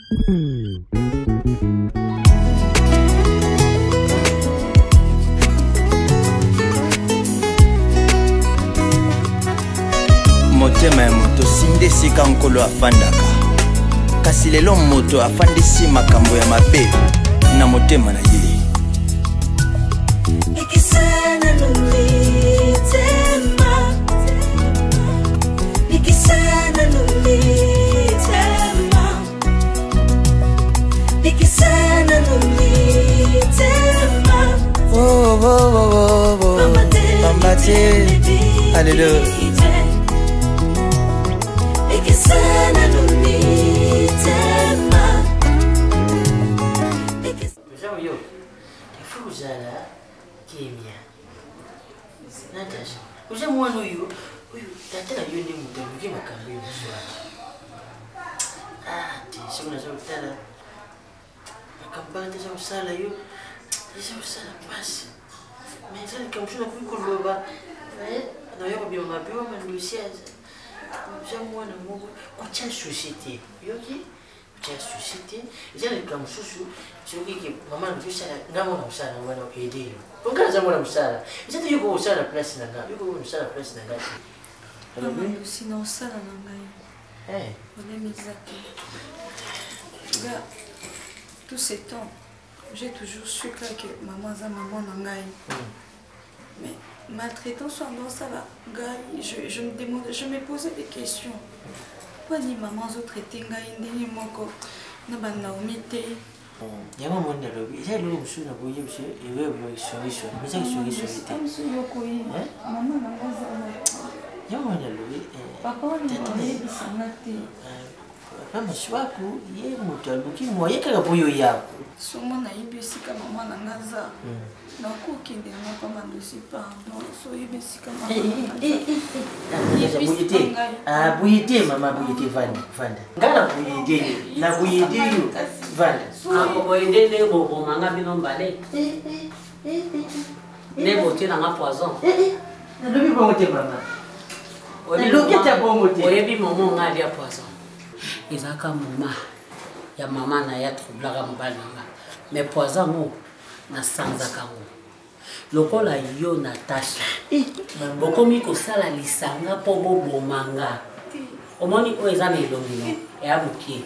Motema ya moto sinde sika nkolo afandaka kasi lelo moto afandisi makambo ya mabe na motema na ye. Nikisana nulitema Nikisana nulitema Nikisana nulitema Oh oh oh oh Mama te Alléluia. Nikisana nulitema Yo, il faut que j'aille Kenya. Natasha, uja mwana huyu tatala yende mutamuke makambo yuswa. Tisho na tala. Akambana tisho usala yo. Tisho usala basi. Mais ni kamshuna kuikoloba. Na yo kwa mapewa mandusia. Uja mwana mungu kucha société. Yoki kucha société. Ija ni kamsusu choki mama ndusha ngamo na usala mwana edeo. Ongana za mwana usala. Ija yuko usala place na ngapi? Yuko usala place na ngapi? Maman aussi non ça na ngai. On est mis à tout ce temps, j'ai toujours su que maman a maman na ngai. Mais maltraitant soit dans ça là, je me demandais, je me posais des questions. Pourquoi ni maman zo traiter ngai ndeni moko na ba Naomi te? Yama mwenda lobi, isa lulu msuna boye mshe, ewe boye solution. Misa solution te. Maman na ngaza na. Yama mwenda lobi, Papa ni boye bisana te. Papa mshwaku ye mutaluki moye kaka boyo yako. Somo na ibisika maman na ngaza. Na kokende na papa ndosi pardon, so ibisika maman. Buyete mama buyete vanda. Ngala buyete na buyete yo vanda. Ako boyende ne bobo manga bino mbale. Ne bote na poison. Na lobi bongote mama. Loketa bongote. Oyebi momo ngali ya poison. Izaka mama ya mama na ya troublaka mbala nga. Mais poison mo na sanza kango. Lokola yo Natasha. Bokomi ko sala lisanga po bomanga. Omoni o ezana elongino e abuki.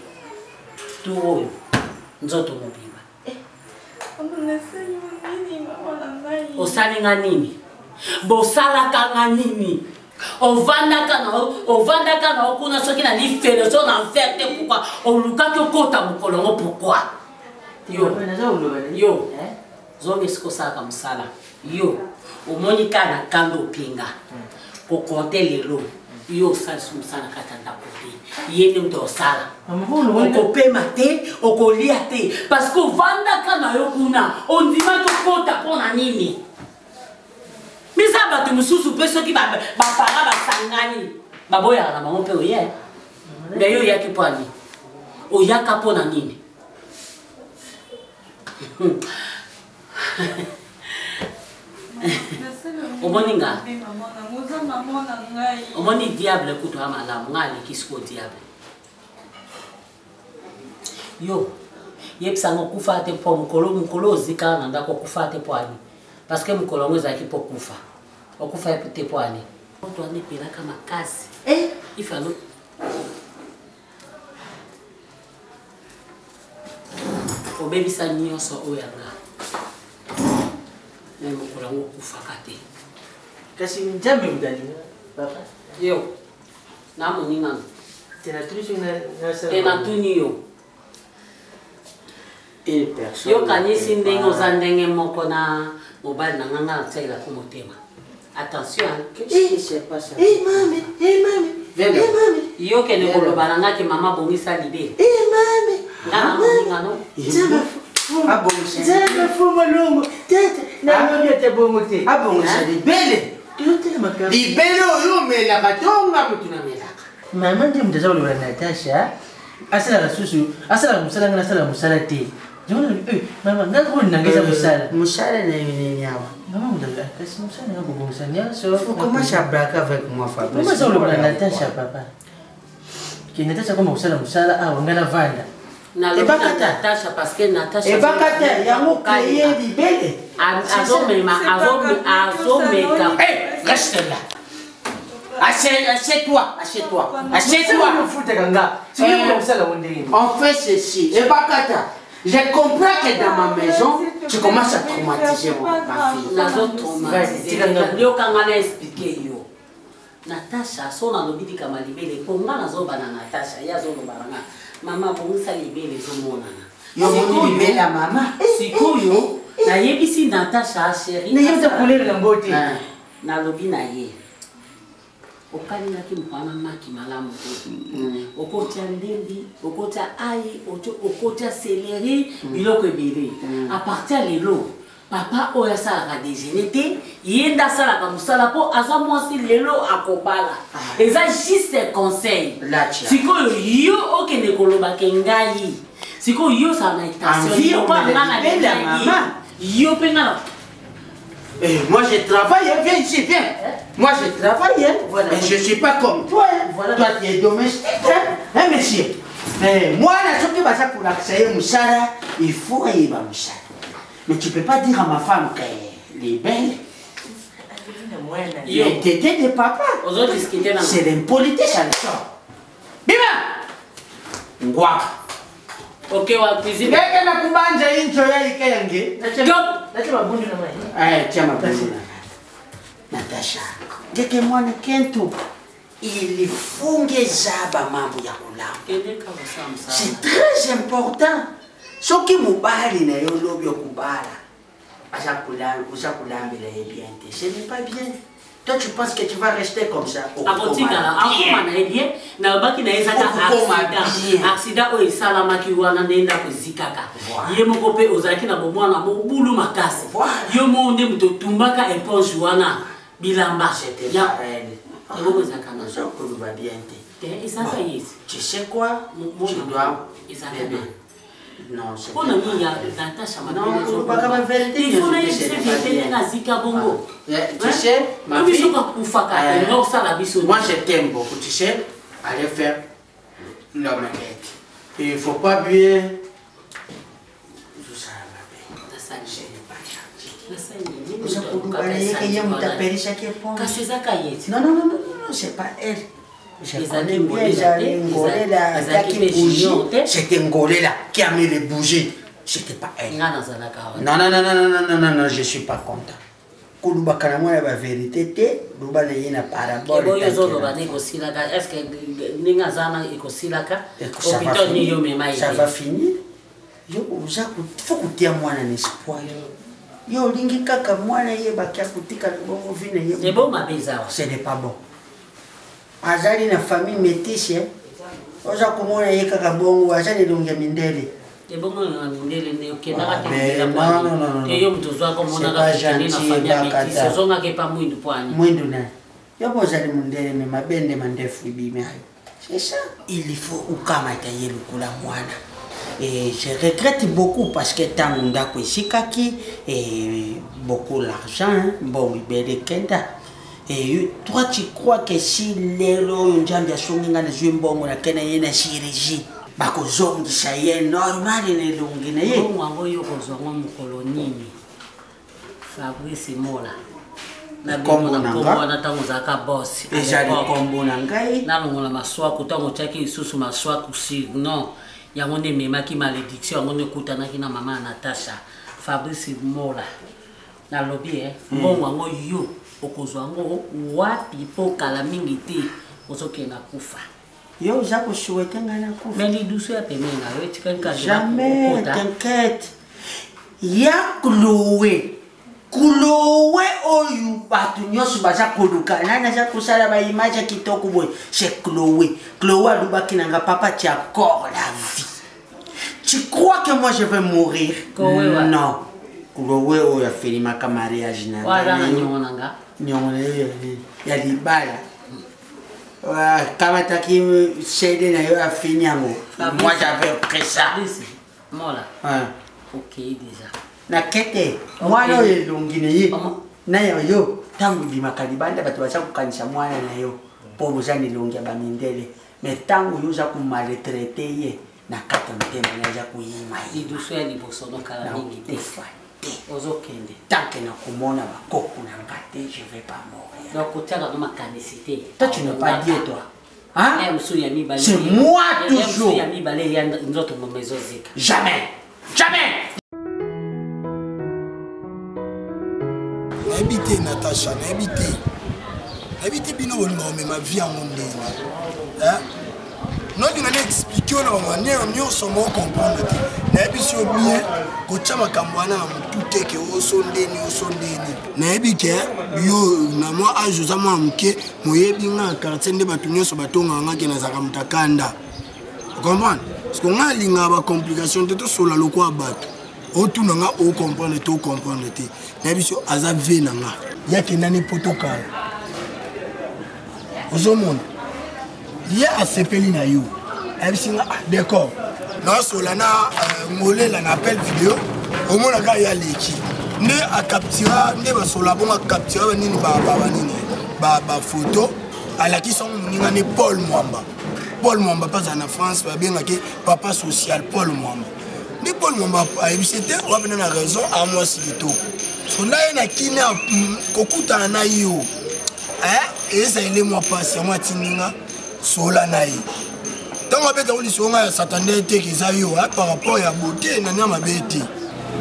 Tu oyo nzoto mobimba. Osalinga nini? Bosala kanga nini? Ovanda kana okuna soki na lifele so na ferte pourquoi? Oluka ki okota mukolongo pourquoi? Yo. Zomi siko saka musala. Yo. Omoni kana kando pinga. Ko konte lelo. Yo salsu musala katanda kopi. Yende mto sala. Oko pema te, oko lia te. Parce que vanda kana yokuna. On dit ma kota pona nini. Misa batu mususu peso ki ba para ba sangani. Baboya na bango pe oye. Mais yo yaki pwani. O yaka pona nini. Omoninga. Omoni diable kuto amala ngali kisko diable. Yo. Yepsango kufa te po mukolo zika na ndako kufa te pwani. Parce que mukolo ngeza ki po kufa. Okufa te pwani. Mtu anipela kama kazi. Ifalo. Obebi sa nyonso oyanga. Na mukolo ngo kufa kate. Kasi njambe mdali papa. Yo. Na moninga. Tena tulicho na Tena tuni yo. Une personne. Yo kanisi ndengo za ndenge moko na mobile na nganga tsela ko motema. Attention. Qu'est-ce qui se passe? Mami. Vende. Yo kene ko lobalanga ki mama bongisa libé. Mami. Ngana moninga no. Abongisa. Zama fumo longo. Tete. Na monia te bongote. Abongisa libele. Libele oyo mela katonga mutuna melaka. Mama ndiye mtazao wa Natasha. Asala rasusu, asala musala ngana asala musala te. Jona mama ngako nangeza musala. Musala na yini yawa. Mama mudanga kasi musala ngako bongisa so. Comment ça braque avec moi Fabrice? Comment ça le Natasha papa? Ki Natasha kama musala ngana vanda. Natacha parce que Natacha ebakata yango créer libele reste là. Assieds-toi. On fait ceci. Ebakata, je comprends que dans ma maison, tu commences à traumatiser ma fille. Natacha, son alobi kama libele, ponga nazoba na Natacha, ya zo lobalanga. Mama bongisa libele zo monana. Yo moni libele la mama. Sikoyo, na yebisi Natacha chérie. Ne yebisa couleur la beauté. Na lobi na ye. Okali na kimwana maki malamu. Okotia ndendi, okotia ai, okotia céleri, biloko ebele. À partir de lelo, papa oya sala déjeuner te, yenda sala ka musala po aza mwasi lelo akobala. Eza juste conseil. Sikoyo yo okende koloba ke ngai. Sikoyo yo sa na intention. Yo penga. Moi je travaille, viens ici, viens. Moi je travaille, voilà. Et je ne suis pas comme toi. Voilà. Toi tu es domestique, hein, monsieur. Mais moi, pour l'accès Moussara, il faut y aller Moussara. Mais tu ne peux pas dire à ma femme qu'elle est belle. Il est tété de papa. C'est l'impolitesse, ça le sort. Bima! Ngwa. Ok, wa cuisine. Kaya na kubanja incho ya ikayange. Nacha mabundu na mai. Tiens ma belle. Natacha. Deke mwana kento. Il faut que zaba mambo ya kulamba. C'est très important. Ce qui mubali na yo lobi okubala. Acha kulamba bien. Ce n'est pas bien. Toi tu penses que tu vas rester comme ça? Accident o salama ki wana ndenda ko zikaka. Ye moko pe ozaki na bomwana mo bulu makasi. Yo mo nde muto tumbaka éponge wana bilamba. Ya ego zakana ça va bien. Tu sais quoi? Tu dois non, c'est pas Natacha. Non, pas comme vérité. Il faut les vérité na zika bongo. Tu sais, ma fille, moi je t'aime beaucoup, tu sais, aller faire l'omelette. Il ne faut pas bien. Non, c'est pas elle. Je connais bien, c'était Ngolela qui a mis les bougies. C'était pas elle. Non, je ne suis pas content. Kulubaka na mwana ba vérité te, luba na yena parabole. Ebo yo zolo ba negosilaka, est-ce que ninga zana ekosilaka? Opito ni yo mema ça va finir. Yo uza faut kutia mwana n'espoir. Yo lingi kaka mwana ye bakia kutika bongo vine ye. C'est bon ma bizarre. Ce n'est pas bon. Azali na famille métisse. Oza kumona ye kaka bongo azali longa mindele. Non. C'est ça. Il faut et je regrette beaucoup parce que tant que Sikaki et beaucoup l'argent, bon, il kenda. Et toi, tu crois que si les lois ont songa na zumbongo na kena yena chirurgie. Bako zongi sa ye normal ne longi na ye. Mwango yo kozonga mukolo nini. Fabrice Mola. Na kombo na nga na tango zaka boss. Déjà le kombo na ngai. Na longola maswa kutango chaki isusu maswa kusi. Non. Yango ne memaki malédiction yango ne kutana kina mama Natacha. Fabrice Mola. Na lobby mwango yo okozwango wapi po kala mingi te ozoke na kufa. Yo, Jacques souhaite un coup. Mais les douceurs à jamais, t'inquiète. Ya Chloé. Chloé, oyu, batunyos baza koluka. Nana za kusala ba image kitoko boy. C'est Chloé. Chloé alubaki nanga papa tu as encore la vie. Tu crois que moi je vais mourir? Non. Chloé oyu a fait ma mariage na. Wala nyonanga. Nyonanga ya libala. Kama taki shede na yo afini yango. Moi j'avais pris ça. Mola. OK déjà. Na kete. Mwana oyo elongine ye. Na yo tangu bimakalibanda bato bacha kukanisha mwana na yo. Po bozani longia ba mindele. Mais tangu yo za ku maltraiter ye. nakata motema naja kuyima lidusu ya liboso nokala mingi te ozokende tanke nakomona bakoko na nga te je vais pas mourir. donc otiaka no makanisi te. Toi tu n'es pas Dieu toi. Hein? C'est moi toujours. Jamais. Jamais. N'habitez Natacha, n'habitez bino on ma vie en monde. Hein? Non, il m'a expliqué on a mieux son mot comprendre. N'habitez bien que tu as camouana tout est que au sondeni. N'habitez yo na moi à Josama mke moye binga quartier de batunyo so batonga ngaki na zakamtakanda. Vous comprenez? Parce qu'on a une complication de tout sur la locale à battre. Autour de nous, on comprend tout, comprendre tout. Mais bien sûr, à Zavé, il y a qui n'ani protocole. Aux hommes, il y a assez de na you. D'accord. Non, sur la na molé la appel vidéo. Au moins la gars y a l'équipe. Ne à capturer, ne va sur la bombe à capturer ni ba photo. À la qui sont ni Paul Mwamba. Paul Mwamba pas en France, bien que papa social Paul Mwamba. Ni Paul Mwamba a c'était on a une raison à moi si tout. So là il y a qui n'a kokuta na yo. Et ça il est moi patient moi tininga sola na yi. Tant on peut on songa s'attendait te kizayo par rapport à beauté na nyama beti.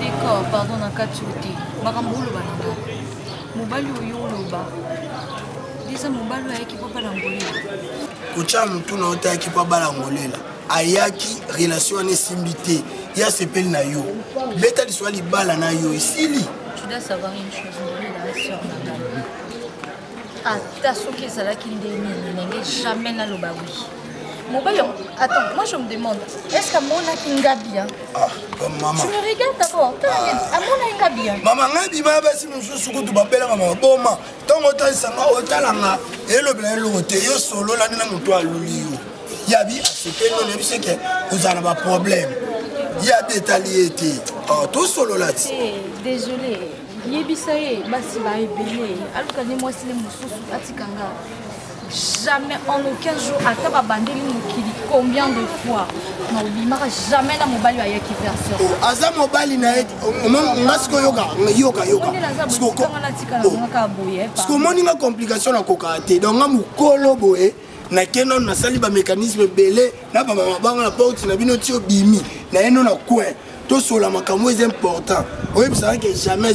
D'accord, pardon na katuti. Makambulu bananga. Mobali oyo loba. Bisa mobali ayaki papa na ngolela. Kucha mtu na otaki pa bala ngolela. Ayaki relation ne simbité. Ya sepel na yo. Beta di swali bala na yo isili. Tu dois savoir une chose, la sœur Nagana. Ah, t'as soqué ça là qui n'est jamais na loba oui. Mobali, attends, moi je me demande, est-ce qu'à mon Ngabi bien? Ah, maman. Tu me regardes d'abord. À mon Ngabi bien. Maman, Ngabi m'a si mon chou tu m'appelles maman. Bon, ma, tant autant ça m'a autant là, et le blanc le côté, yo solo là dans mon toit l'oulio. Yabi, c'est que nous c'est que vous avez un problème. Yabi est allié. Oh, tout solo là. Désolé. Yebisaye, basi va ébélé. Alors que moi c'est les moussous atikanga. Jamais en aucun jour à taba bandeli mukili combien de fois na obimaka jamais na mobali ya ki version. Oh, aza mobali na et ngasko yoka. Parce que moni nga complication na kokate. Donc nga mukolo boé na kenon na sali ba mécanisme belé na ba mama banga na porte na bino ti obimi na eno na coin. Tout sur la makambo est important. Oui, ça que jamais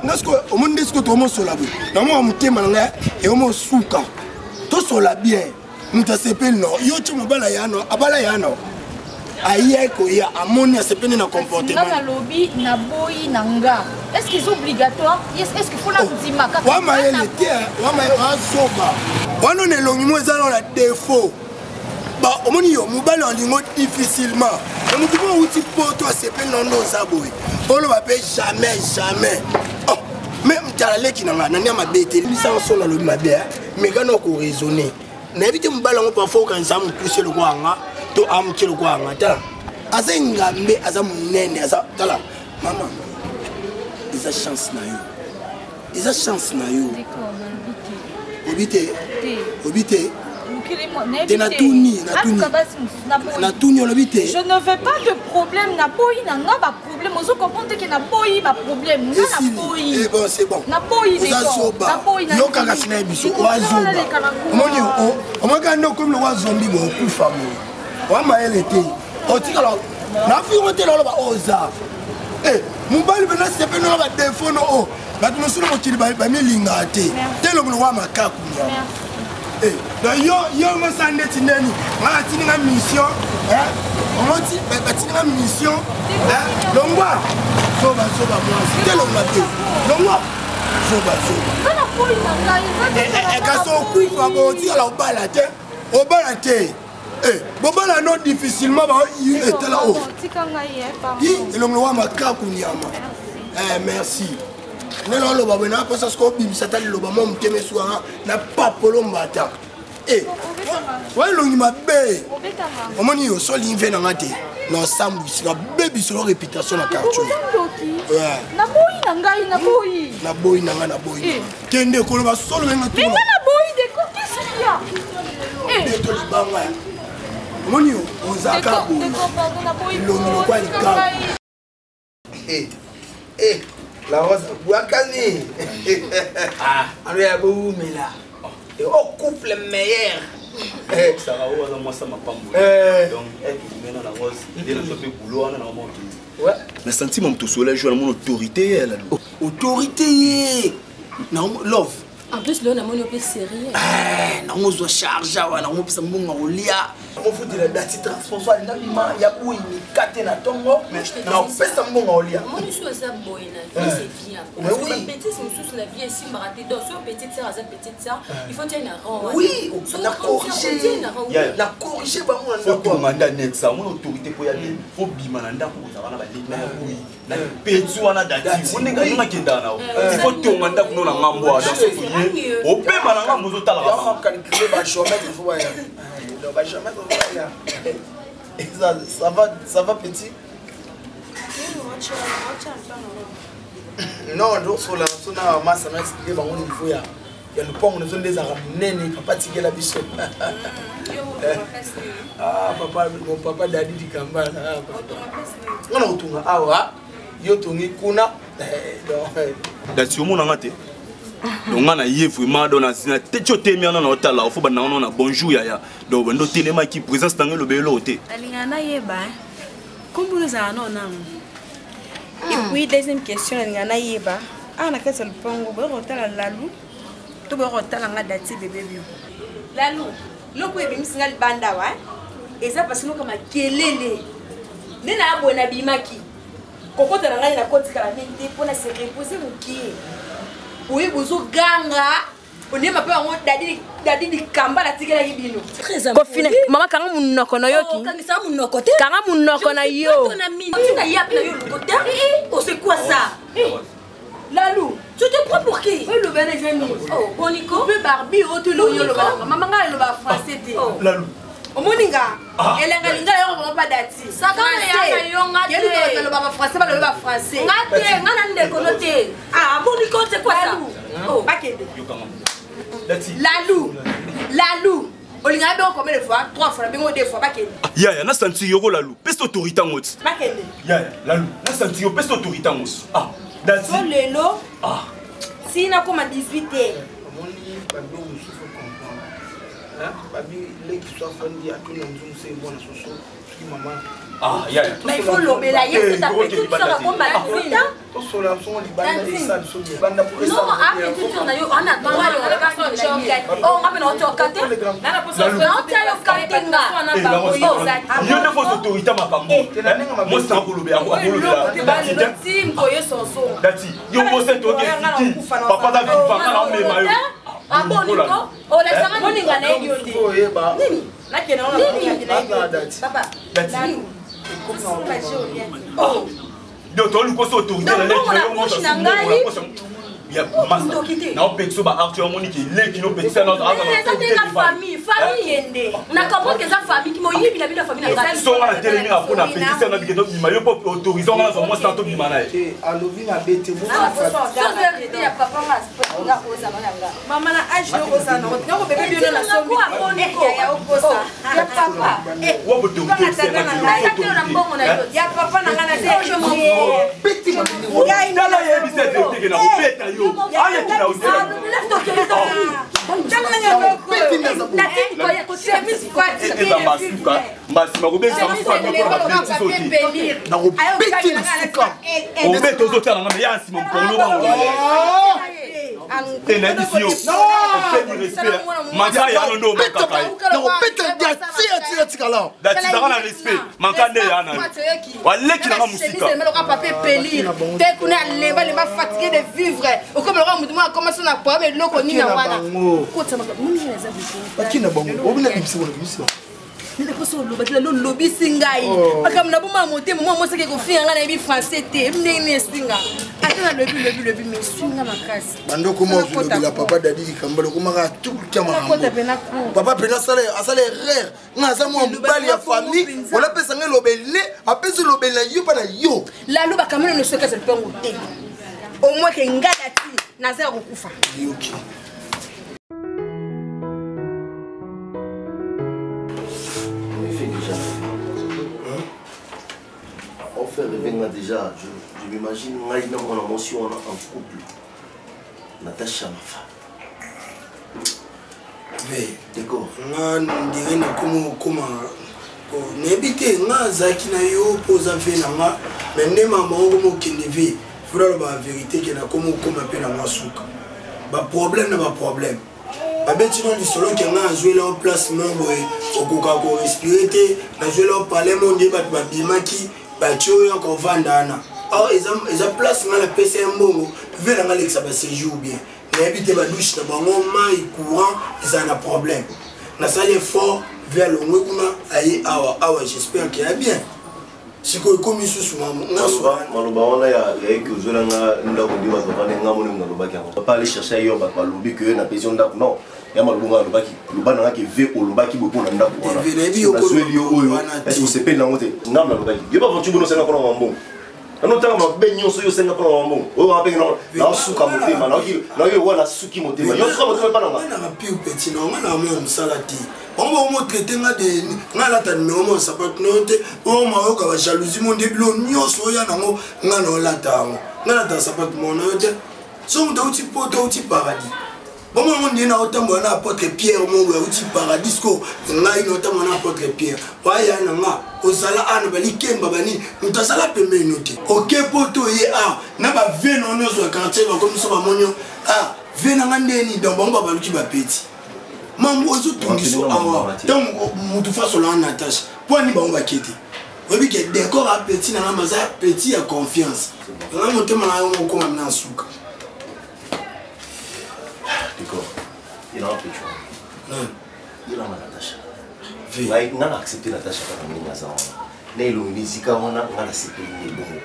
ngasko o monde sko to mo sola bo. Na mo mutema nga e o mo suka. Tout sur la bien. Nous te sepel non. Yo tu mo bala ya no, abala ya no. Aïe ko ya amoni a sepel na comportement. Nga lobby na boyi na nga. Est-ce qu'ils sont obligatoires? Est-ce qu'il faut la dima ka? Wa ma ele te, wa ma wa soba. Wa no ne longi mo za la défaut. Bah omoni yo mobali on lingo difficilement. On dit bon outil pour toi sepel non no za boy. On va pas jamais. Oh, même t'as qui n'a ma bête, lui ça on la le mabé, mais quand on raisonner. N'habite mobali on parfois quand ça me touche le quoi to am ki le quoi tala. Asa ngambe asa munene asa tala. Maman. Ils a chance na yo. Obité. Na tuni. Je ne veux pas de problème na boyi na nga ba problème. Ozo comprendre que na boyi ba problème. Nga na boyi. Eh bon, c'est bon. Na boyi d'accord. Na boyi na. Yo kaka sina biso wa zoba. Omoni o mo ka ndo comme le wa zombie bo ku famo. Wa ma ele te. O tika la. Na fi o te la ba oza. Eh, mobali bena sepe no ba défaut no o. Ba tu musulu mo kili ba mi linga te. Te lo mo wa makaku. Eh, yo mo sande tineni. Wa tininga mission, on m'a dit ba tininga mission, longwa. Soba moi. Te lo mate. Longwa. Soba. Kana poi na ngai. Ka so ku fa bo ti ala obala te. Eh, bobala non difficilement ba il était là haut. Tika ngai pardon. Il lo wa makaku nyama. Merci. Nelo lo baba na posa sko bim satali lo baba mo mteme suara na papolo mbata. Eh. Wa lo ni mabe. Omoni yo so li na ngate. Na sambu sika baby so réputation na quartier. Na boyi na ngai na boyi. Na boyi na nga na boyi. Kende ko lo ba solo nga tu. Mais na boyi de quoi qu'est-ce qu'il y a? Eh. To li banga. Omoni yo ozaka ilongi kwa lika la rose bwakani alo ya boumela au couple meilleur ça va au moi ça m'a pas donc maintenant la rose dès le fait boulot on a vraiment ouais mais senti mon soleil joue mon autorité elle autorité non love En plus, là, on a mon opé sérieux. Non, on se charge, on a pisa mbonga olia. On faut dire date transport na bima ya bui ni kate na tongo. Na pesa mbonga olia. Mon issue ça boy na, c'est bien. Mais oui. Petit c'est sous la vie ici maraté donc sur petite sœur à petite sœur, il faut tenir un rang. Oui, na corriger. Na corriger ba mon faut demander annexe mon autorité pour y aller. Faut bima na ndako za bana ba lina ya bui. Na petsu wana dati. On nga yuma kenda na. Il faut demander kuno na ngambo dans ce au paix malanga mozo tala ba calculer ba chômage il faut ba ya donc ba chômage on va ya ça va petit non donc sur la sona massa na expliquer ba on il faut ya le pont nous sommes des arabes nene papa tigela biso ah papa mon papa dadi di kamba on otunga awa yo tungi kuna dati omona ngate donc on a eu vraiment dans la tête na hôtel là faut bana on a bonjour yaya donc bando telema qui présence dans le belo hôtel alingana yeba comme nous allons non et puis deuxième question alingana yeba ana kasa le pongo ba hôtel lalu to ba hôtel nga dati bébé bio lalu loko ebi msinga banda wa eza parce que comme kelele nena abona bimaki kokota na ngai na koti kala minde pona se reposer mukie. Oui, vous avez ganga. On est ma peur, on a dit kamba la tigela yibino. Très important. Maman kanga munoko na yoki. Kanga munoko. Kanga munoko na yo. On a mis. Tu n'as pas eu le côté. Oh, c'est quoi ça? Lalou, tu te prends pour qui? Oui, le bébé vient. Oh, Bonico. Le Barbie, oh, tu l'as eu le bas. Maman nga le bas français. Lalou. Omoninga. Elle a linga yo vraiment pas dati. Ça quand ya yo ngate. Yelu le bas français, pas le bas français. Ngate, ngana ndeko noté. Ah, Bonico c'est quoi ça? Oh, bakende. Lalou. Olinga be combien de fois? 3 fois, bien 2 fois bakende. Ya na senti yoko lalou. Peste autorité ngoti. Bakende. Ya lalou. Na senti yo peste autorité ngoti. Ah, dati. So lelo. Ah. Si na comme à 18h. Babi les qui sont fondus à tout le monde c'est bon soso qui maman ah ya mais il faut l'obéir c'est ta petite sœur comme Malvina to sola son libanda de ça so libanda pour ça non a petite sœur na yo on a droit yo la personne choquette oh on appelle auto kate na la personne non tu as katenga on a pas yo ne faut autorité makambo moi c'est ko lobe ako team ko yo sonso dati yo mo c'est to ke papa da viva na me mayo ah bon Nico oh la sama moninga na yo ndi oh yeba nini nakena ona moninga dati papa dati oh donc on lui cause autorité la lettre ya masa na opexo ba Arthur Monique le qui no pexa na famille kende na comprendre que ça famille qui mo yibi na bila famille na so na telemi na pona pexa na biketo bima yo pop autorisant na so mo sa to bima na e alovi na bete mo ya papa nga oza mananga mama na age yo oza na ngo bébé bio na so ya oposa ya papa wo boto ya papa na nga na je mo beti ma ngai na ye bi se te na opeta yo aya kina o mbasima kobekisa mfami kwa babeti soki na robeti na suka obeta ozotala ngame ya nsima mkono bango tena disi yo openi respect manja ya ndo makaka na robeti dia tia kala dati dara na respect mankande ya na waleki na musika papa pelir te kuna leva fatigué de vivre au comme le mutumo a commencé na kwa mais loko ni na wana kota munjina za biso akina bango obina bimsi wala bimsi nile ko so lobaki lo lobi singai aka mna boma mote mo mo seke ko finga na bi français te mne ni singa atana lobi mais singa makasi bandoko mo lobi la papa dadi kambalo kuma ka tukutia mahambo papa pena sale asale rare nga za mo mbali ya famille wala pesa ngelo lobele apesi lobele na yo pa na yo la loba kamelo ne soka se pengo te au moins que ngada ti na za kokufa okay. fait rêver déjà. Je m'imagine on a mention en couple. Natacha, ma femme. Oui. D'accord. On dirait comment n'habiter zaki na yo posa fait na ma mais ne maman comme Keneve faudra la vérité que na comme pe na masuka ba problème na ba problème ba beti no lisolo que na jouer là en place membre okoka ko respirer te na jouer là parler mon dieu ba bimaki ba tio yo ko vandana ah ils ont place na la PC mbongo vers na Alexa ba séjour bien n'habiter ba douche na bango mai courant ils ont un problème na ça effort vers le Mwekuna, aïe, j'espère qu'il y a bien. C'est que comme isso souvent, on a que je n'ai pas aller chercher ailleurs, pas lobby que na pésion d'ap non. Ya malunga lobaki, lobana ki ve o lobaki bopo na ndako wana. Est-ce que c'est peine na ngote? Ngam na lobaki. Yo ba vantu bono senga kono mambo. Ano tanga mabe nyonso yo senga kono mambo. O ba pe na suka motema, na yo wana suki motema. Yo suka motema pa na nga. Na piu petit na nga na mo salati. On va me traiter de ngalata numéro sapat note o maoka ba jalousie mon déblo nyonso ya nango ngana lata ngalata sapat mon note so mo dauti poto uti paradis bon mo ndi na otambo na apôtre Pierre mo we uti paradis ko ngai no otambo na apôtre Pierre wa ya na nga ozala ana bali kemba bani mutasala pembe note OK poto ye na ba veno nyonso quartier ba comme so ba monyo vena ngandeni donc bon ba luki ba petit mambo ozo tungiso awa donc mutu faso la Natacha pour ni ba on va quitter oui que décor à petit na maza petit à confiance na motema na yo ko na suka d'accord il a un peu non il a Natacha oui on a accepté Natacha comme une maza na ilongi zika wana ngala sepeli bongo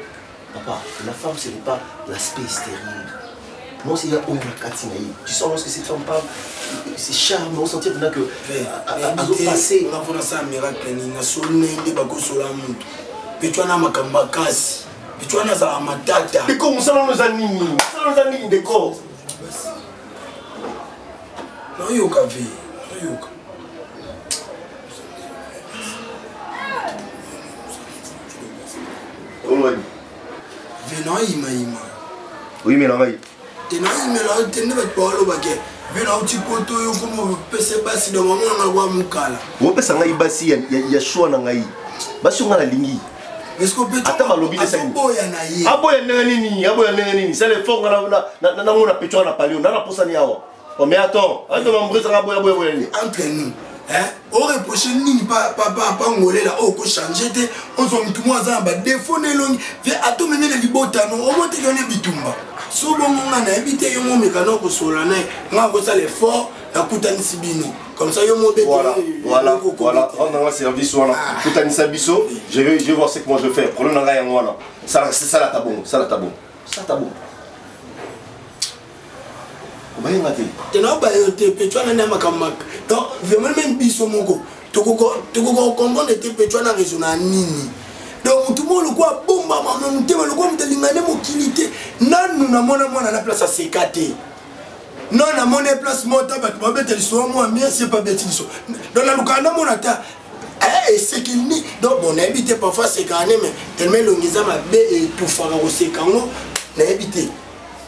papa la femme ce n'est pas l'aspect stérile. Non, c'est là où tu sens lorsque cette femme parle, c'est charme, on sentit que à passer. On a fait ça miracle, on a sonné des bagos sur la montre. Puis tu as un macambacas, puis tu as un matata. Mais comment ça nous anime? Ça nous anime des corps. Non, il y a un café. Venons, ima. Oui, mais non, tena imela tena ba polo bake vena uti poto yo como pese basi do mama na kwa mukala wo pesa ngai basi ya shwa na ngai basi ngala lingi esko peto ata malobi de sani aboya na ye aboya nini c'est le fond na ngona pecho na palio na posa ni awa o mais attends mambreza aboya ni entre nous on reproche nini papa ngolela o ko changer te on so mtu mwaza ba défaut ne longi ve ato menele libota no o monte kone bitumba so bongo ngana ebite yo mo mekano ko solana nga ko ça l'effort la kutanisi bino comme ça yo mo bete voilà on a un service wana kutanisa biso je vais voir ce que moi je fais problème nga yango wana ça la tabon Obayenga te. Tena ba yo te petwana na makamak. Donc vraiment même biso moko. Toko comprendre te petwana raison na nini. Donc tout le monde quoi bomba maman mutema le quoi mutelingane mokilité. Nanu na mona na place à sécater. Non na mona place mota ba ba betel so moi mais c'est pas betel so. Donc la lukana mona ta et c'est qu'il ni donc bon habité parfois c'est quand même tellement longiza ma be et tout fara au sékango na habité.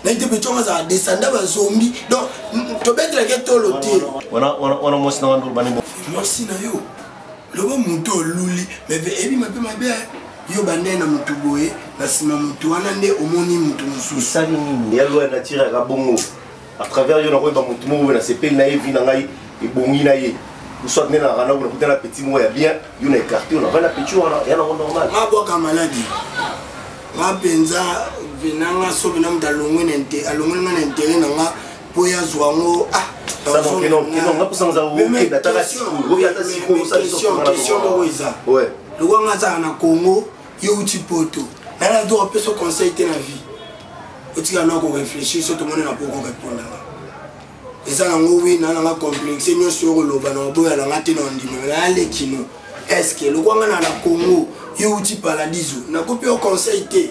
N'était pas toujours à descendre à zombie donc tu peux être là tout le temps. On a mosi na wandu bani bo. Mosi na yo. Le bon muto luli mais ebi mape mabe yo bande na mutu boye na sima mutu wana nde omoni mutu mususu. Sali nini ya loi na tira ka bongo. À travers yo na ko ba mutu mo na sepel na evi na ngai ebongi na ye. Ou soit na rana ou na kutana petit mo ya bien yo na écarté on va na petit wana ya na normal. Ma bo ka maladie. Ma penza venanga so bina mdalongwe nente alongwe na intérêt nanga poya zwango ça donc non nga posa za woke dataka siku woke ata siku ça question de weza ouais le wanga za na Congo yo uti poto na la doit peso conseil te na vie otika na ko réfléchir so to mona na poko répondre eza ngo oui na nga complexe nyo sur lo bana boya na ngate na ndima la lekino est-ce que le wanga na Congo yo uti paradiso na ko pe conseil te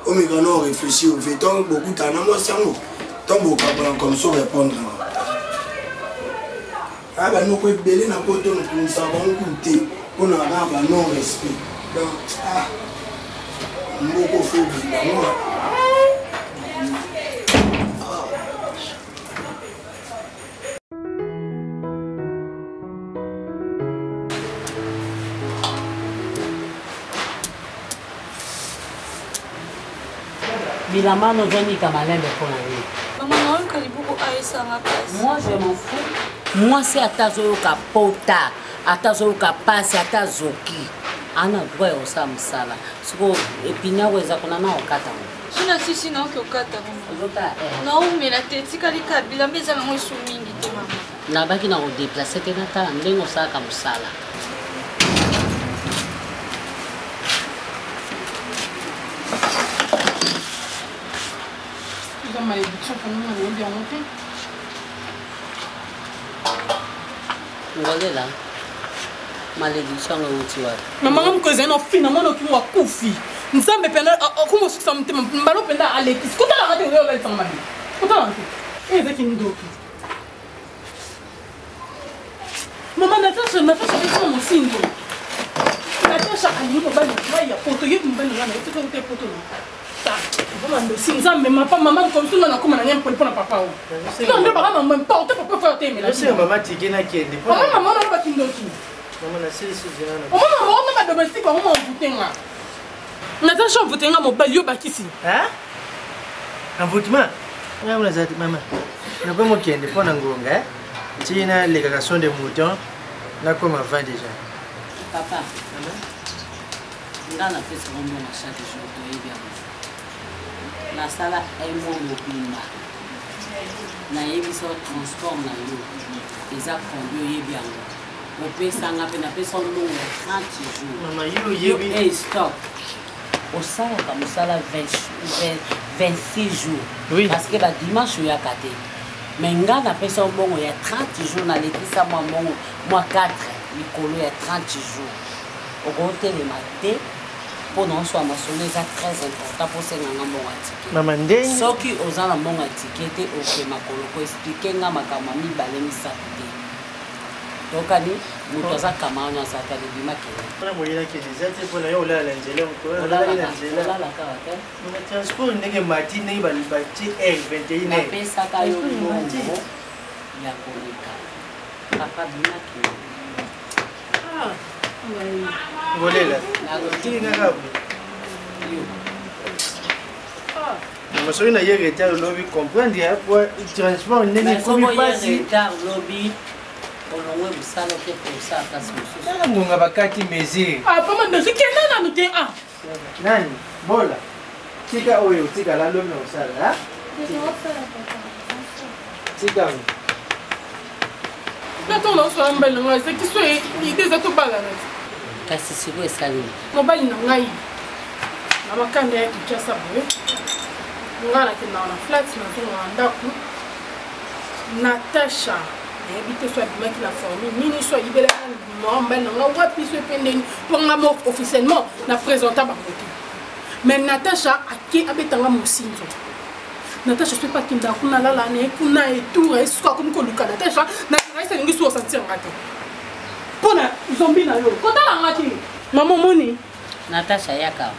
au micro réfléchir au fait donc beaucoup t'en as moi sango donc beaucoup comme ça répondre ah bah nous quoi belé na poto nous savons écouter on a non respect donc Moko faut bima. Bilamano Johnny Kamalembe pour la vie. Maman, on a beaucoup à ma place. Moi, je m'en fous. Moi, c'est Atazoka Pota, Atazoka Passe, Atazoki. Ana droit au Samsala. Ce qu'on épina ou les aconana au Kata. Je n'ai pas si non que au Kata. Non, mais la tête, c'est qu'elle est la maison est soumise. Là-bas, qui n'a pas déplacé, c'est Nata, on est au Samsala. Malédiction pour nous, on est bien monté. Ngolé là. Malédiction le outil. Maman me cause un finalement no kiwa kufi. Nzambe penda como se ça me mbalo penda Alexis. Kuta la rate yo le tamba. Kuta la rate. Eze kindoki. Maman Natasha est mon signe. Natasha ali ko bali ya poto yetu mbali ngana yetu ko te poto. Si maman comme ça, on a comme un rien pour papa. Non, mais maman m'a porté pour faire tes mélanges. Maman, tu es là qui est maman, maman, on va pas t'indoki. Maman, c'est maman, on va domestique, maman, on voûte là. Natasha, on voûte là, mon balio bakisi. Hein? Un voûtement? Oui, on a dit, maman. On n'a pas moi qui est indépendant en Gonga. Tu as l'égaration des moutons. Là, comme avant déjà. Papa, on a fait ce moment chaque jour. La sala est mon opinion. Na yebi so transforme na yo. Eza conduit yebi ango. Au pays sanga pe na pe son long 30 jours. Maman yo yebi. Hey stop. Au sala comme sala 26 jours. Oui. Parce que ba dimanche yo yakate. Mais nga na pe son bon il y a 30 jours na l'église moi mon moi 4 likolo il y a 30 jours. Au côté les maté. Pour nous, soit mentionné, c'est très important pour ces gens qui maman ndé. Ceux qui osent la monnaie étiquette, au fait ma coloco expliquer nga makamami balemi sapité. Donc ani, mutoza kama on sa kali bima kele. Pour moi il y a qui des aides pour la yo la l'angela encore. La kaka. Mon transport ndenge matin bali bati 21 na pesa ka yo mo ya koleka. Papa bima kele. Ah. Ngolé là. Je suis allé retard lobby comprendre pour transport n'est comme pas si retard lobby on loin ça là que pour ça parce que ça ngonga bakati mezi ah pas mais c'est quel là nous t'es ah nani bola tika oyo tika la lobby na sala tika là ton nom soit un bel nom c'est qui soit l'idée de tout bagarre kasi siko esali mobali na ngai na makanda ya kichasa boye ngala kina na flat na zonga ndako Natasha habite soit bien qui la formule mini soit ibele mobali na ngai wapi soit pendeni pour ngamo officiellement na présenter ba côté mais Natasha aki abetanga mosinzo Natasha soit pas kinda kuna lala ne kuna et tout et soit comme ko luka Natasha na ça ngi so sentir ngate pona zombie na yo kota la ngati maman moni Natasha yaka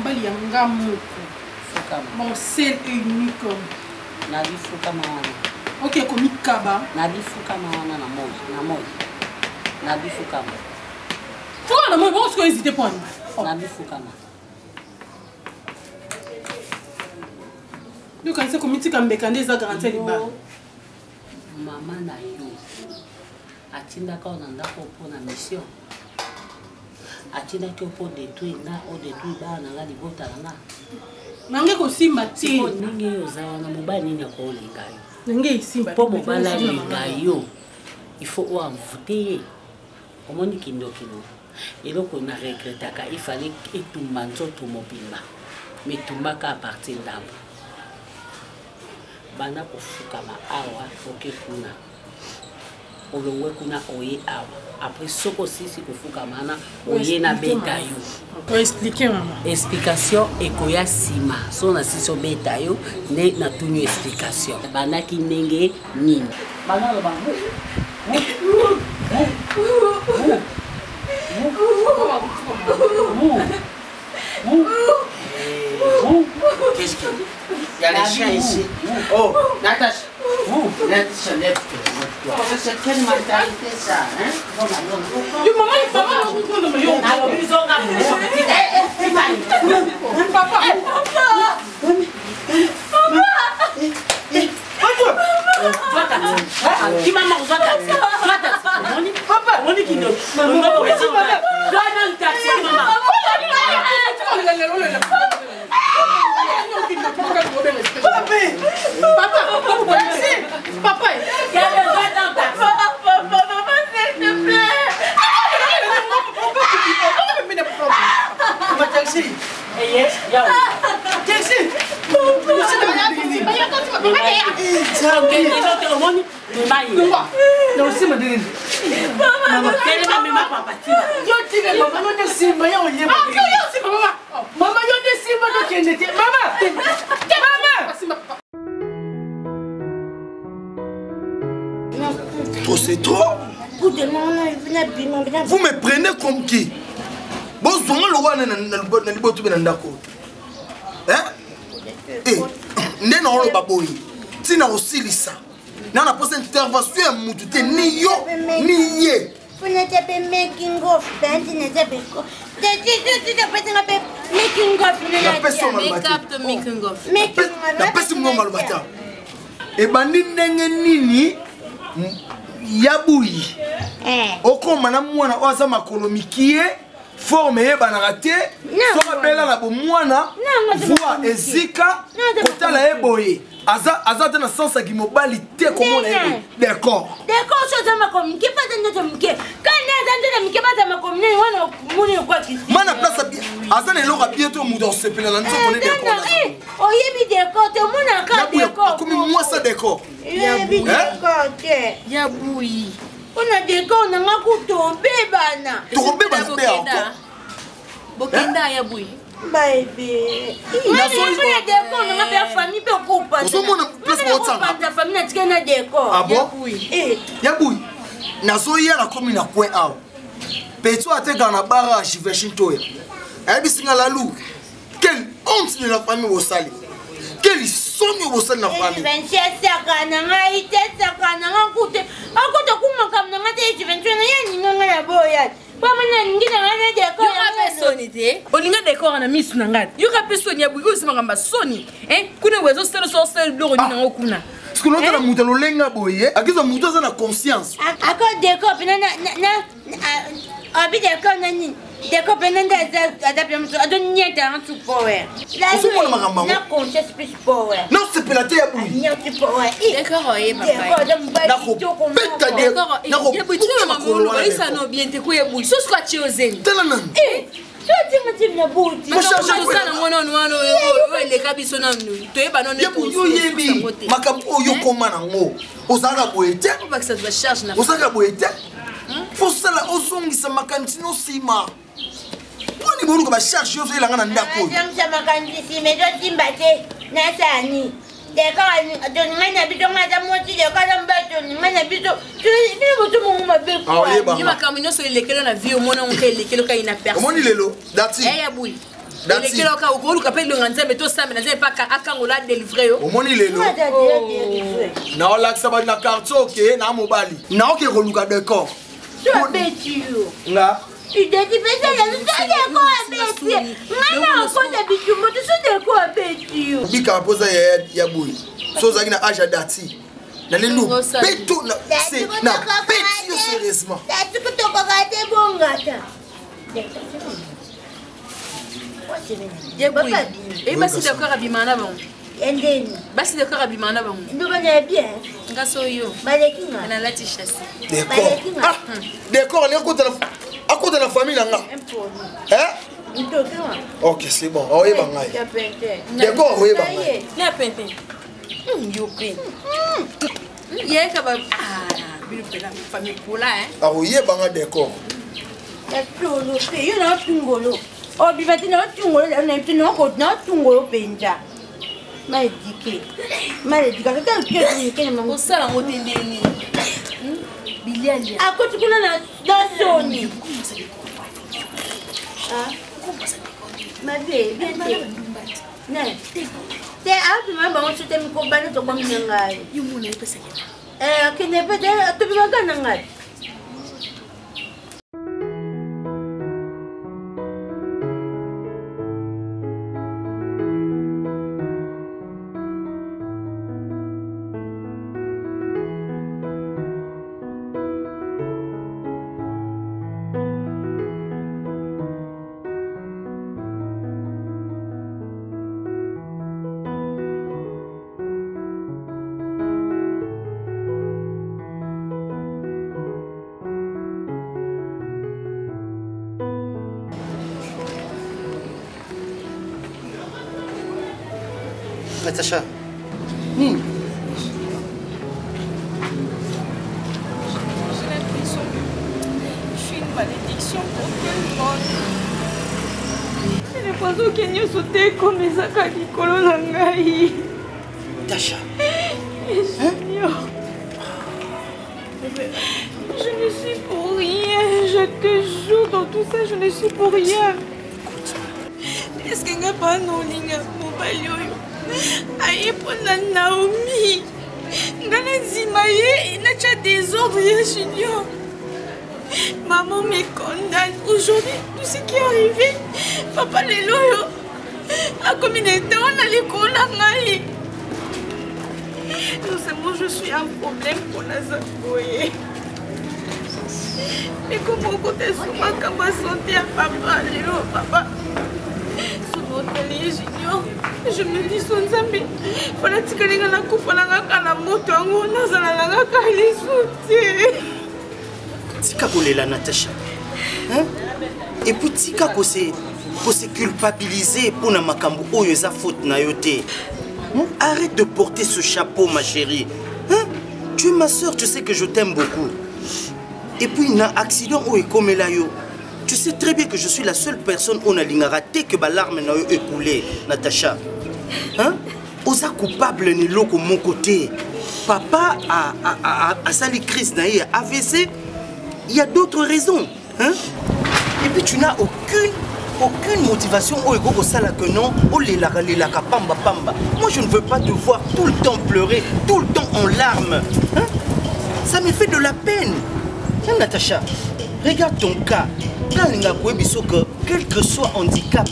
mbali ya ngamu mon seul et unique na bifuka mawana OK komi kaba na bifuka mawana na moi na bifuka ma toi na moi bon ce que hésiter point na bifuka ma donc quand c'est comme tika mbekande za garantie liba mama na yo atindaka na ndako po na mission atindaki po détruire na o détruire bana nga libota nga nange ko simba ti ninge ozawa na mobali nini akolinga yo nange simba po mobali alinga yo il faut envoûter omoni kindokino eloko na regretaka il fallait etumba nzoto mobimba mais tumbaka à partir d'abo bana kofukama awa oke kuna olongwe kuna oye awa après soko sisi kufuka mana oye na beta yo pour expliquer maman explication ekoya sima so na sisi beta yo ne na tunyo explication banaki ndenge nini bana lo bango Qu'est-ce qu'il y a les chiens ici? Oh, Natacha. Natacha, lève-toi. C'est quelle mentalité ça, hein? Maman, il faut pas comprendre, mais papa. Qui m'a mangé un taxi? Papa, on dit qu'il ne. Papa, taxi. C'est trop. Vous me prenez comme qui? Bon, vous avez le droit de Yaboui. Oko mana mwana oza makolo mikie forme ye banarate so bela na bo mwana voix ezika kotala eboye aza te na sens ya mobali te komona ebo d'accord so za makolo mikie pas de mikie kana za de mikie pas de makolo ni wana muni kwa kisi mana place aza ne loka bientôt mudo sepela na nzoko ne d'accord oyebi d'accord te muna ka d'accord comme moi ça d'accord yebi d'accord te Yaboui. On a des gars, on a un coup tombé, bana. Tombé, bana. Bokenda Yaboui. Baby. Il y a des gars, on a bien famille, peu coupe. Nous sommes en place pour ça. La famille, tu as des gars. Ah bon? Yaboui. Nazo ya la commune à point A. Peto a été dans la barrage, version toya. Ebi singa la lou. Quelle honte de la famille au sali. Quel sonne au sein de la famille. Olinga décor na miss nangati. Yoka personne ya bugo sima kamba soni. Kuna wezo sel bloro ni nango kuna. Parce que l'autre a monté le lenga boye, a qu'ils ont monté ça na conscience. Encore décor abi décor nani. Décor benenda adapté adon niente en tout power. La conscience plus power. Non, c'est pelaté ya boye. Niente power. Décor oye papa. Décor ya bugo tu na mamolo isa no bien te ko ya bugo. So squat chozeni. Tela nan. na buti. Sana mwana nwana le kabiso na nu. Toyeba no ne ko. Yo yebi. Makam oyo koma na ngo. Ozaka boyete. Ko ba que ça doit charge na. Ozaka boyete. Faut ça la ozongisa makantino sima. Wani bonu ko ba charge yo fela ngana ndako. Jamsa makantisi mais je timbate na sani. D'accord, donne-moi un bidon à moitié de quand on bat, donne-moi un bidon. Je vais vous montrer mon bébé. Il va camion sur les kilos, la vie au monde, on fait les kilos quand il n'a personne. Comment il est là? Dati. Eh, Yaboui. Les kilos quand on coule, quand on a mais tout ça, mais pas quand on l'a délivré. Comment il est là? Non, là, ça va dans la carte, ok, na mobali. Non, ok, relouka d'accord. Tu as bêtu. Là. Tu t'es dit, mais ça, il y a quoi à bêtu? Maintenant, on compte habitude, mais tu sais de quoi à bêtu? Bika posa Yaboui. Soza qui na âge dati. Na lelo beto na c'est na beto sérieusement. Dati que tu regardes bon gata. Yaboui. Et bah si d'accord abimana bon. Endeni. Basi d'accord abimana bon. Ndoka na bien. Ngaso yo. Balekinga. Na la t-shirt. D'accord. D'accord, on est à côté de la famille là. Hein? Ok, c'est bon. Oh, d'accord, oui, la pente. Yo pe. Yé ka ba famille pour là, hein. Ah oui, banga d'accord. La tolo, yo na tungolo. Oh, bivati na tungolo, na tino ko na tungolo penja. Maledike. Maledika ka ke ke na Au sala ngotendeni. Biliali. Ako tukuna na soni. Ah. Mabe, ne. Te api mama mo chute mi ko bana to bang ngai. Yumu na pesa ke. Kene pede to bi magana ngai. Natacha. J'ai l'impression que je suis une malédiction pour tout le monde. J'ai l'impression que nous sommes comme les akaki kolonangai. Natacha. Seigneur. Je ne suis pour rien. Je te jure, dans tout ça, je ne suis pour rien. Est-ce que n'a pas non linga mobile? Aïe pour la Naomi. Ngana Zimaye, il n'a pas désordre, Junior. Maman me condamne. Aujourd'hui, tout ce qui est arrivé, papa les loyaux. À combien de temps on a l'école à Naï? Non seulement je suis un problème pour la Zakoye. Mais comment côté souvent quand ma santé à papa, les loyaux, papa. Junior, je me dis son zambi. Voilà que les gens qui font la moto, on a les soutiens. Tika kolela Natacha. Hein? Et puis tika ko se culpabiliser pour na makambo oyo eza faute na yo te. Arrête de porter ce chapeau ma chérie. Hein? Tu es ma soeur, tu sais que je t'aime beaucoup. Et puis na accident oyo komela yo. Tu sais très bien que je suis la seule personne où on a raté que ma larme n'a écoulé, Natacha. Hein? Osa coupable ni loko mon côté. Papa a sali crise naïe AVC. Il y a d'autres raisons. Hein? Et puis tu n'as aucune motivation au ego au sala que non. Oh les la pamba pamba. Moi je ne veux pas te voir tout le temps pleurer, tout le temps en larmes. Hein? Ça me fait de la peine. Hein, Natacha? Regarde ton cas. Quel que soit handicap,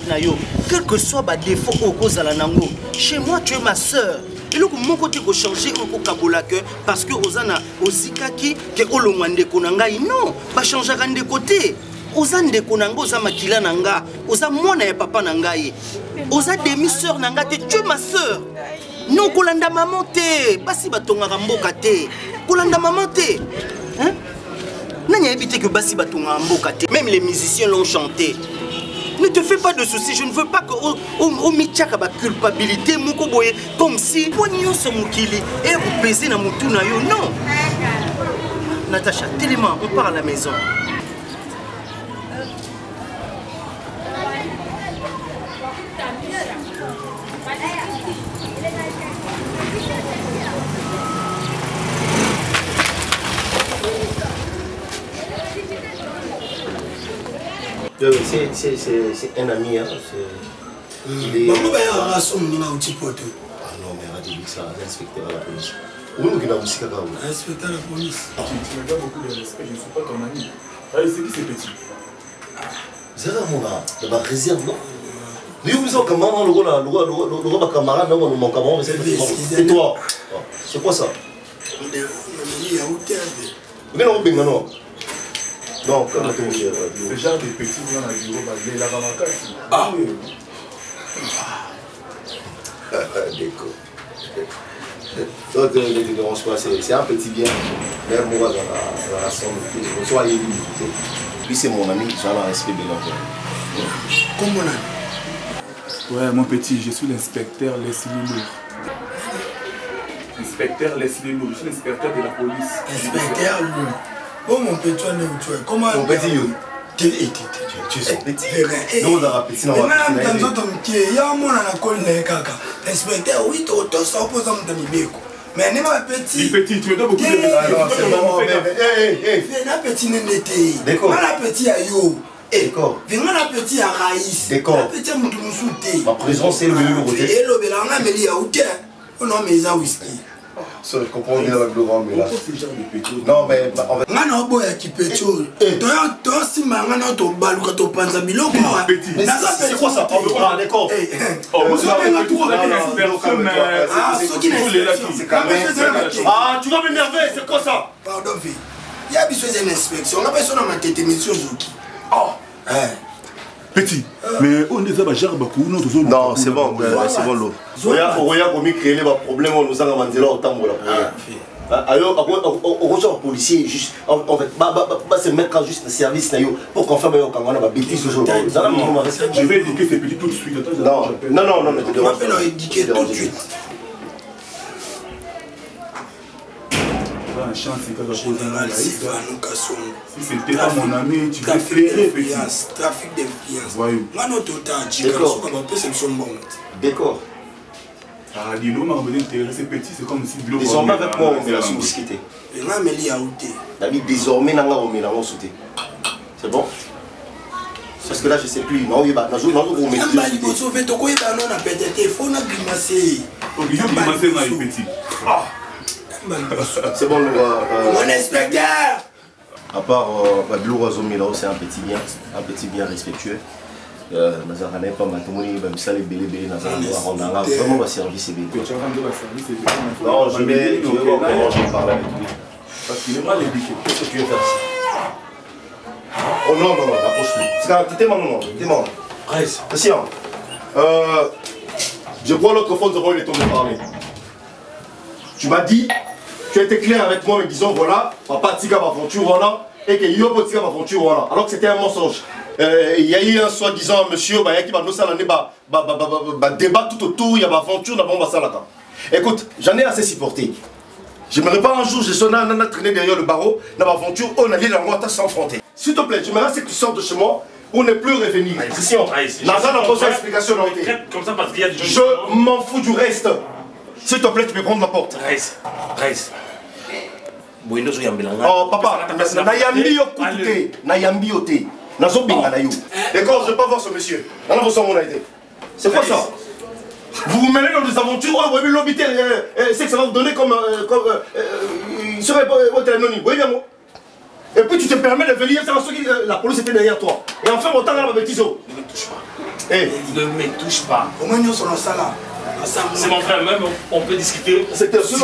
quel que soit ma défaut au cause à la nango, chez moi tu es ma soeur. Et donc mon côté ko changer au kabola que parce que ozana ozikaki que olongande konangai non, ba changer de côté. Ozande konango za makila nanga, oza mwana ya papa nangai. Oza demi sœur nanga te, tu es ma soeur. Non kolanda maman te, basi batonga mboka te. Kolanda maman te. Hein? Que même les musiciens l'ont chanté. Ne te fais pas de soucis, je ne veux pas que au michaka ba culpabilité moko boye comme si pognon so mukili et vous pesez na mutu na yo non. Natacha, tellement on part à la maison. C'est un ami, hein. Maman va y avoir un son ni ma outil pote. Ah non, mais arrête de dire ça, l'inspecteur à la police. Où est-ce qu'il a musique à Gaou? Inspecteur à la police. Tu me donnes beaucoup de respect, je ne suis pas ton ami. Allez, c'est qui ces petits? Zara mon gars, de ma réserve, non? Nous vous sommes comment le gars camarade, non, mon camarade, c'est toi. C'est quoi ça? Il y a hôtel. Mais non. Donc, ce genre de petits gens dans le bureau, il a vraiment cassé. Ah oui. D'accord. C'est un petit bien. Même moi, dans la somme, soyez libre. Lui, c'est mon ami, j'en ai un respect de l'enfant. Comme mon ami. Ouais, mon petit, je suis l'inspecteur Leslie Lourd. Inspecteur Leslie Lou, je suis l'inspecteur de la police. Inspecteur Lou. Oh mon petit, tu es comment? Mon petit Yo. Tu es petit. Nous on a rappelé sinon on va il y a un monde à la colle kaka. Inspecteur oui tu ça oppose à mon beko. Mais n'est pas petit. Petit, tu me donnes beaucoup de respect. Alors c'est bon mais fais un petit nénété. D'accord. Un petit à yo. D'accord. Viens un petit à Raïs. D'accord. Un petit à Moutoumousouté. Ma présence c'est le même côté. Et le belanga mais il y a où on a mis un whisky. Ça, je comprends bien avec Laurent, mais là. Non, mais en fait. Ngana oboya ki pétrole. Toi si mangana to balu ka to panza biloko. C'est quoi ça? Ah d'accord. Ah, tu vas m'énerver, c'est quoi ça? Pardon, fille. Il y a besoin d'une inspection. On a besoin de ma tête émission Zoki. Oh. Petit, mais on est à Jarba ou non? Non, c'est bon, l'eau. Regarde comment créer les problèmes, on nous a demandé là autant pour la première. Alors, on reçoit un policier, juste, en fait, se mettre juste le service pour qu'on fasse un bêtise aujourd'hui. Je vais éduquer ces petits tout de suite. Non, ne te dérange pas. On va éduquer tout de suite. Si c'était pas mon ami, tu vas flairer, petit. Trafic d'influence. D'accord. Ah, dis-nous, m'a intéressé, c'est petit, c'est comme si... Désormais avec moi, on est là sous discuter. David, désormais, on est là sous discuter. C'est bon? Parce que là, je sais plus. Non, il va. C'est bon, mon inspecteur. À part Lourdes Zomila, c'est un petit bien respectueux. Nazara n'est pas matomoni, même ça les bébés, Nazara doit rendre vraiment le service. Non, je vais voir comment je vais parler avec lui. Parce qu'il est mal éduqué. Qu'est-ce que tu veux faire ici? Oh non, approche-lui. T'es mon Reste. Christian, je crois l'autre fois, nous avons eu le temps de parler. Tu m'as dit, tu as été clair avec moi en me disant voilà, papa tika ma aventure voilà, et que yo tika ma aventure voilà. Alors que c'était un mensonge. Il y a eu un soi-disant monsieur qui va nous débat tout autour, il y a ma aventure, écoute, j'en ai assez supporté. J'aimerais pas un jour, je suis traîné derrière le barreau, dans ma aventure, on allait la moitié sans fronter. S'il te plaît, j'aimerais que tu sortes de chez moi. On n'est plus revenu. Christian, Nazar n'a pas d'explication. Je m'en fous du reste. S'il te plaît, tu peux prendre la porte. Reste. Oh papa, Nayambi yote. D'accord, je ne vais pas voir ce monsieur. C'est quoi ça? Vous vous mêlez dans des aventures, vous avez l'obité, c'est que ça va vous donner comme serait votre anonyme. Vous voyez bien moi? Et puis tu te permets de venir, la police était derrière toi. Et enfin, autant dans la bêtise. Ne me touche pas. Ne me touche pas. Comment nous sommes là? C'est mon frère, même on peut discuter. C'est ne me touche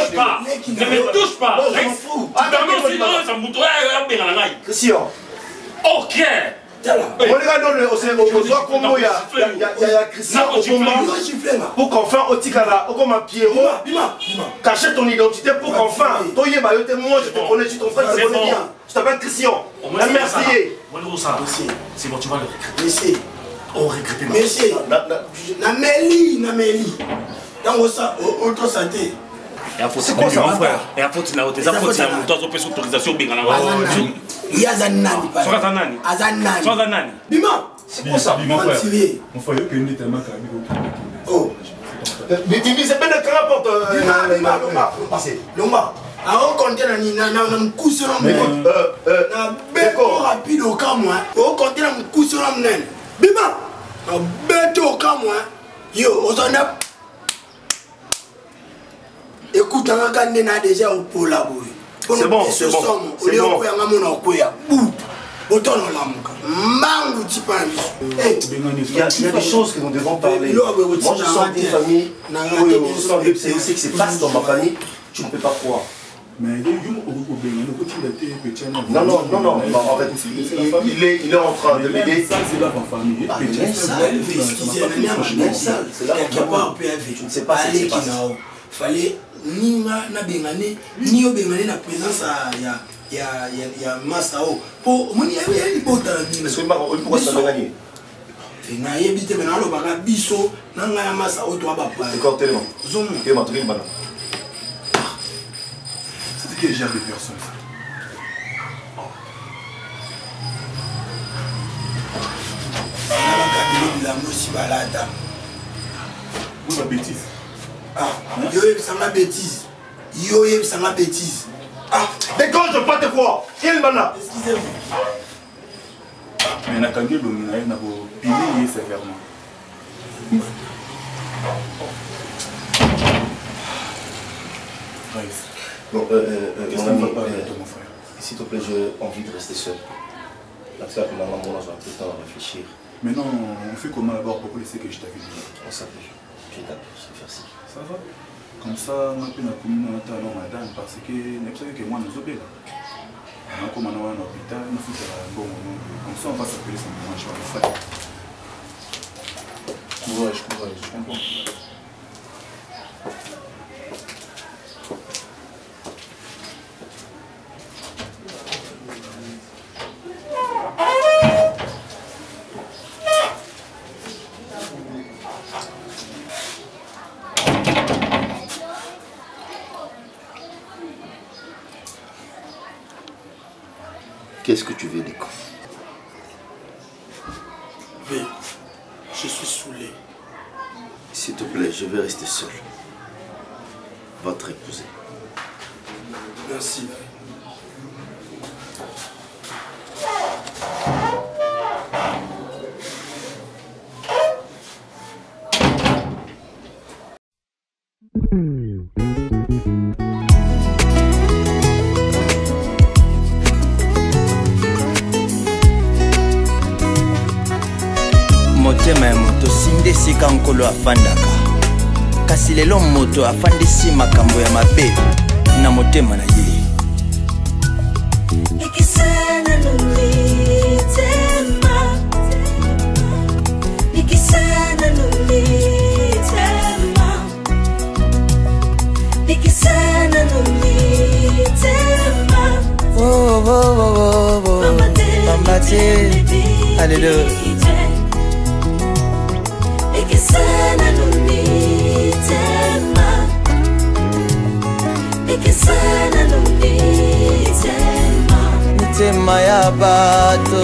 pas. Ne me touche pas. Christian. Ok. Pour qu'enfin au Tikala, comme un Pierrot, cacher ton identité pour qu'enfin, moi je te connais, tu ton frère, je te connais bien. Je t'appelle Christian. Merci. C'est bon, tu vas le regretter. On regrette pas. Monsieur, Namélie. Dans ça, autre santé. C'est quoi ça, mon frère? Et à faute, tes affaires, tu as autorisation. Il y a Zanani. Azanani. Bima. C'est quoi ça? Mon frère, que nous tellement oh. Mais c'est pas de crapote. Lomba. Alors, quand on a un coup sur la main, on a rapide au cas moi. On compte un coup sur la main. Bima. Un bête au cas moi. Yo, on s'en a. Écoute, on a gagné déjà au pôle là. C'est bon, c'est bon. Il y a des choses que nous devons parler. Moi, je sens des familles, c'est aussi que c'est passe dans ma famille, tu ne peux pas croire. Mais non, en fait, il est en train de m'aider. C'est là ma famille. Je ne sais pas ce qui se passe. Fallait ni na bengane ni o bengane na présence ya Mastao pour moni ya libota ni parce que pourquoi ça bengane nayebi te mena alobaka biso na ngai ya masa oyo toa bapaya D'accord, tellement. zomo Tellement, tu bana. C'est quel genre de personne ça? nabaka bilo bilambo si balata Oui, ma bêtise. yo oyebisanga bêtise yo oyebisanga bêtise Dégage, pas te voir. Quel bana? excusez-moi Mais nakangi elongi na ye na kopine ye sévèrement. Bon, qu'est-ce qui ne va pas avec toi, mon frère? s'il te plaît, j'ai envie de rester seul. Parce que maman, on a un peu de temps à réfléchir. Maintenant, on fait comment d'abord pour laisser que je t'avais dit? On s'appelle. Je t'appelle, je vais faire ça. Ça va? Comme ça, on a pu la commune madame parce que n'est pas que moi nous obéis. On a comme un hôpital, on fait un bon moment. Comme ça, on va s'appeler son moment, je vais le faire. Courage, courage, je comprends. Qu'est-ce que tu veux, Nico? Oui, je suis saoulé. S'il te plaît, je vais rester seul. Va te reposer. Merci. motema ya moto sinde esika nkolo afandaka kasi lelo moto afandisi makambo ya mabe na motema na ye Nikisana nulitema Nikisana nulitema Nikisana nulitema Oh, oh, oh, oh, oh. Mama te Alléluia Nikisana nulitema Nikisana nulitema mitema ya bato